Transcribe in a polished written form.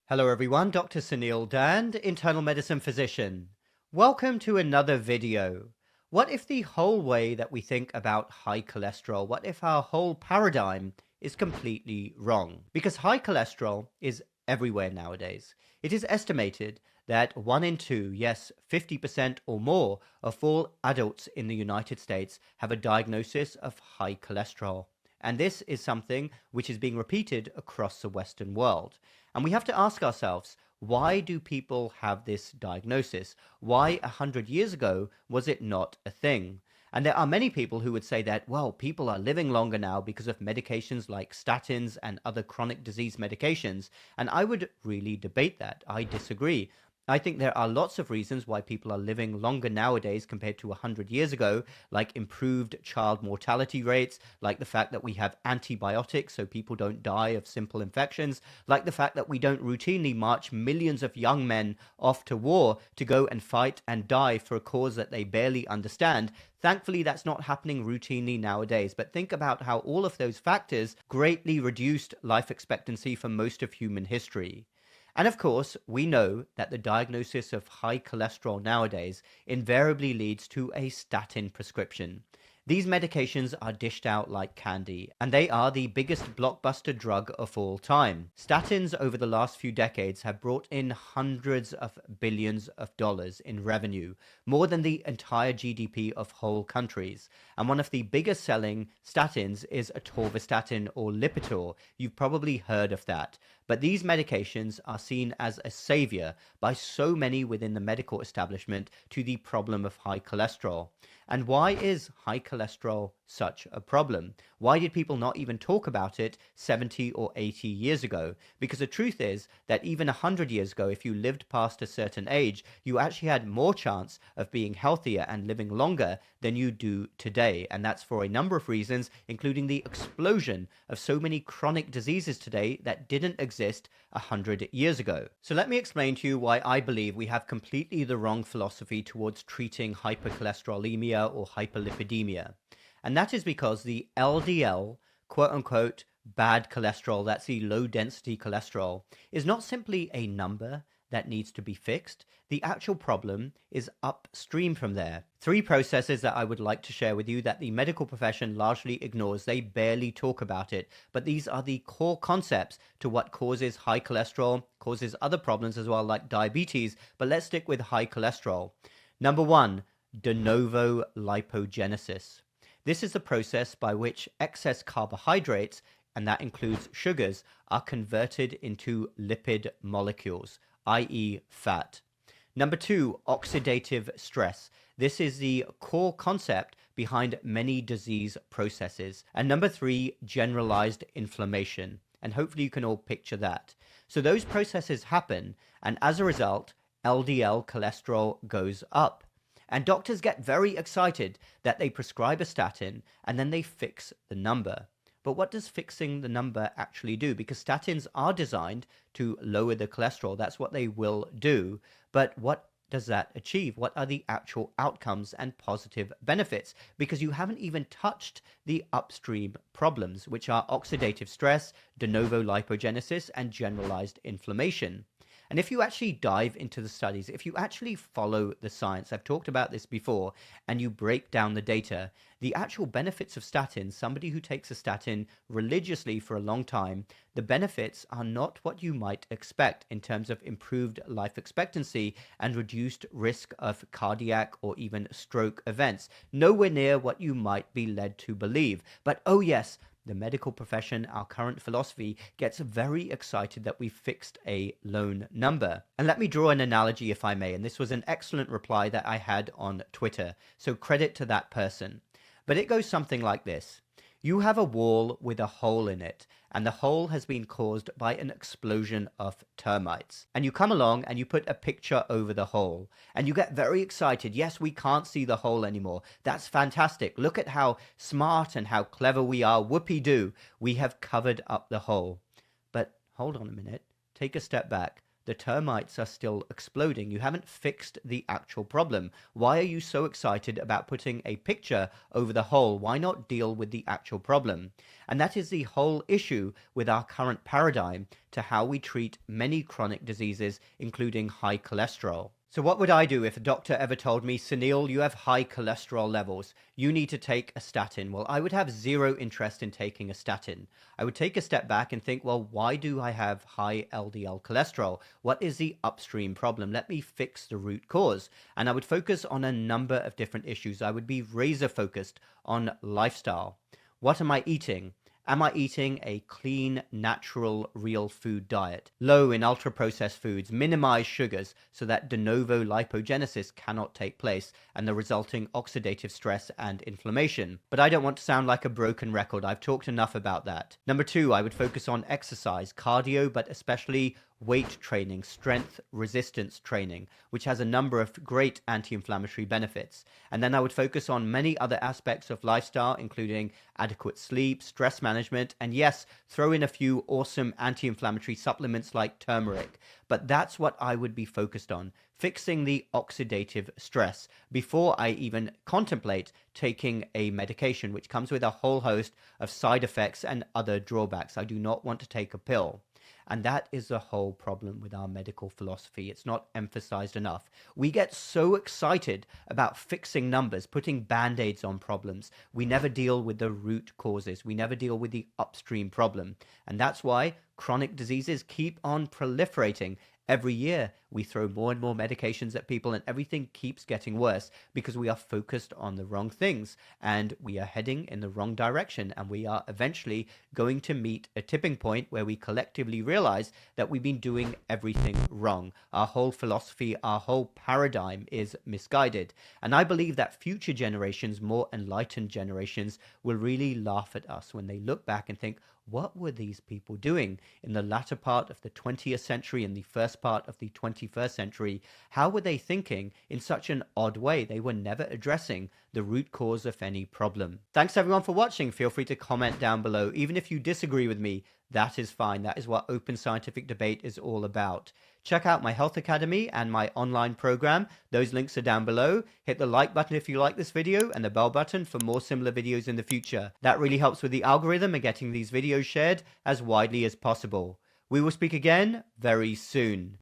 Hello everyone, Dr. Suneel Dhand, internal medicine physician. Welcome to another video. What if the whole way that we think about high cholesterol, what if our whole paradigm is completely wrong? Because high cholesterol is everywhere nowadays. It is estimated that 1 in 2, yes, 50% or more of all adults in the United States have a diagnosis of high cholesterol. And this is something which is being repeated across the Western world. And we have to ask ourselves, why do people have this diagnosis? Why 100 years ago was it not a thing? And there are many people who would say that, well, people are living longer now because of medications like statins and other chronic disease medications. And I would really debate that. I disagree. I think there are lots of reasons why people are living longer nowadays compared to 100 years ago, like improved child mortality rates, like the fact that we have antibiotics so people don't die of simple infections, like the fact that we don't routinely march millions of young men off to war to go and fight and die for a cause that they barely understand. Thankfully, that's not happening routinely nowadays, but think about how all of those factors greatly reduced life expectancy for most of human history. And of course, we know that the diagnosis of high cholesterol nowadays invariably leads to a statin prescription. These medications are dished out like candy, and they are the biggest blockbuster drug of all time. Statins over the last few decades have brought in hundreds of billions of dollars in revenue, more than the entire GDP of whole countries. And one of the biggest selling statins is atorvastatin or Lipitor. You've probably heard of that. But these medications are seen as a savior by so many within the medical establishment to the problem of high cholesterol. And why is high cholesterol such a problem? Why did people not even talk about it 70 or 80 years ago? Because the truth is that even 100 years ago, if you lived past a certain age, you actually had more chance of being healthier and living longer than you do today. And that's for a number of reasons, including the explosion of so many chronic diseases today that didn't exist 100 years ago. So let me explain to you why I believe we have completely the wrong philosophy towards treating hypercholesterolemia or hyperlipidemia. And that is because the LDL, quote unquote, bad cholesterol, that's the low density cholesterol, is not simply a number that needs to be fixed. The actual problem is upstream from there. Three processes that I would like to share with you that the medical profession largely ignores. They barely talk about it, but these are the core concepts to what causes high cholesterol, causes other problems as well, like diabetes, but let's stick with high cholesterol. Number one, de novo lipogenesis. This is the process by which excess carbohydrates, and that includes sugars, are converted into lipid molecules, i.e. fat. Number two, oxidative stress. This is the core concept behind many disease processes. And number three, generalized inflammation. And hopefully you can all picture that. So those processes happen, and as a result, LDL cholesterol goes up. And doctors get very excited that they prescribe a statin and then they fix the number. But what does fixing the number actually do? Because statins are designed to lower the cholesterol. That's what they will do. But what does that achieve? What are the actual outcomes and positive benefits? Because you haven't even touched the upstream problems, which are oxidative stress, de novo lipogenesis, and generalized inflammation. And if you actually dive into the studies, if you actually follow the science, I've talked about this before, and you break down the data, the actual benefits of statins, somebody who takes a statin religiously for a long time, the benefits are not what you might expect in terms of improved life expectancy and reduced risk of cardiac or even stroke events. Nowhere near what you might be led to believe. But oh yes, the medical profession, our current philosophy, gets very excited that we've fixed a lone number. And let me draw an analogy, if I may, and this was an excellent reply that I had on Twitter, so credit to that person. But it goes something like this. You have a wall with a hole in it, and the hole has been caused by an explosion of termites. And you come along and you put a picture over the hole, and you get very excited. Yes, we can't see the hole anymore. That's fantastic. Look at how smart and how clever we are. Whoopee-doo. We have covered up the hole. But hold on a minute. Take a step back. The termites are still exploding. You haven't fixed the actual problem. Why are you so excited about putting a picture over the hole? Why not deal with the actual problem? And that is the whole issue with our current paradigm to how we treat many chronic diseases, including high cholesterol. So what would I do if a doctor ever told me, Suneel, you have high cholesterol levels, you need to take a statin? Well, I would have zero interest in taking a statin. I would take a step back and think, well, why do I have high LDL cholesterol? What is the upstream problem? Let me fix the root cause. And I would focus on a number of different issues. I would be razor focused on lifestyle. What am I eating? Am I eating a clean, natural, real food diet? Low in ultra-processed foods, minimize sugars so that de novo lipogenesis cannot take place and the resulting oxidative stress and inflammation. But I don't want to sound like a broken record. I've talked enough about that. Number two, I would focus on exercise, cardio, but especially weight training, strength resistance training, which has a number of great anti-inflammatory benefits. And then I would focus on many other aspects of lifestyle, including adequate sleep, stress management, and yes, throw in a few awesome anti-inflammatory supplements like turmeric. But that's what I would be focused on, fixing the oxidative stress before I even contemplate taking a medication, which comes with a whole host of side effects and other drawbacks. I do not want to take a pill. And that is the whole problem with our medical philosophy. It's not emphasized enough. We get so excited about fixing numbers, putting band-aids on problems. We never deal with the root causes. We never deal with the upstream problem. And that's why chronic diseases keep on proliferating. Every year, we throw more and more medications at people, and everything keeps getting worse because we are focused on the wrong things and we are heading in the wrong direction. And we are eventually going to meet a tipping point where we collectively realize that we've been doing everything wrong. Our whole philosophy, our whole paradigm is misguided. And I believe that future generations, more enlightened generations, will really laugh at us when they look back and think, what were these people doing in the latter part of the 20th century and the first part of the 21st century? How were they thinking in such an odd way? They were never addressing the root cause of any problem. Thanks everyone for watching. Feel free to comment down below. Even if you disagree with me, that is fine. That is what open scientific debate is all about. Check out my Health Academy and my online program. Those links are down below. Hit the like button if you like this video and the bell button for more similar videos in the future. That really helps with the algorithm and getting these videos shared as widely as possible. We will speak again very soon.